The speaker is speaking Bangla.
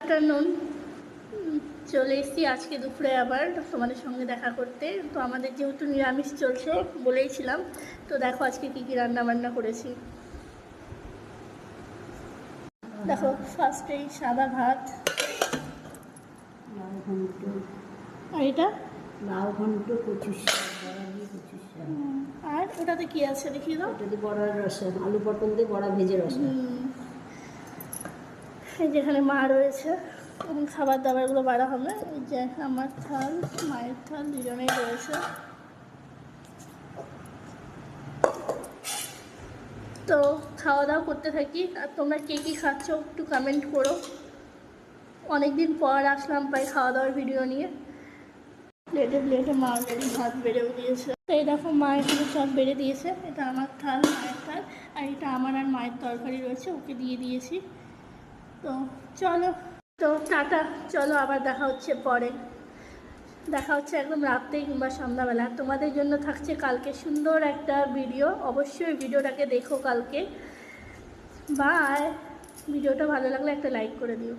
আফটারনুন চলে এসেছি আজকে দুপুরে আবার তোমাদের সঙ্গে দেখা করতে। তো আমাদের যেহেতু নিরামিষ চলছে বলেইছিলাম, তো দেখো আজকে কী কী রান্না বান্না করেছি। দেখো ফার্স্টেই সাদা ভাত, লাউ ঘন্ট, আর এটা লাউ ঘন্ট, কচু শাক, বড়া দিয়ে কচু শাক। আর ওটাতে কি আছে দেখিয়ে দাও। ওটাতে বড়ার রসা, আলু পটল দিয়ে বড়া ভেজে রসা। এই যেখানে মা রয়েছে এবং খাবার দাবারগুলো বাড়া হবে। এই যে আমার থাল, মায়ের থাল, দুজনেই রয়েছে। তো খাওয়া দাওয়া করতে থাকি। আর তোমরা কে কী খাচ্ছ একটু কমেন্ট করো। অনেকদিন পর আসলাম প্রায় খাওয়া দাওয়ার ভিডিও নিয়ে। প্লেটে প্লেটে মা অলরেডি ভাত বেড়েও দিয়েছে। তো এই দেখো মা এখানে সব বেড়ে দিয়েছে। এটা আমার থাল, মায়ের থাল, আর এটা আমার আর মায়ের তরকারি রয়েছে, ওকে দিয়ে দিয়েছি। তো চলো, তো টাটা, চলো আবার দেখা হচ্ছে পরে। দেখা হচ্ছে একদম রাত্রে কিংবা সন্ধ্যাবেলা। তোমাদের জন্য থাকছে কালকে সুন্দর একটা ভিডিও, অবশ্যই ভিডিওটাকে দেখো কালকে। বাই। ভিডিওটা ভালো লাগলে একটা লাইক করে দিও।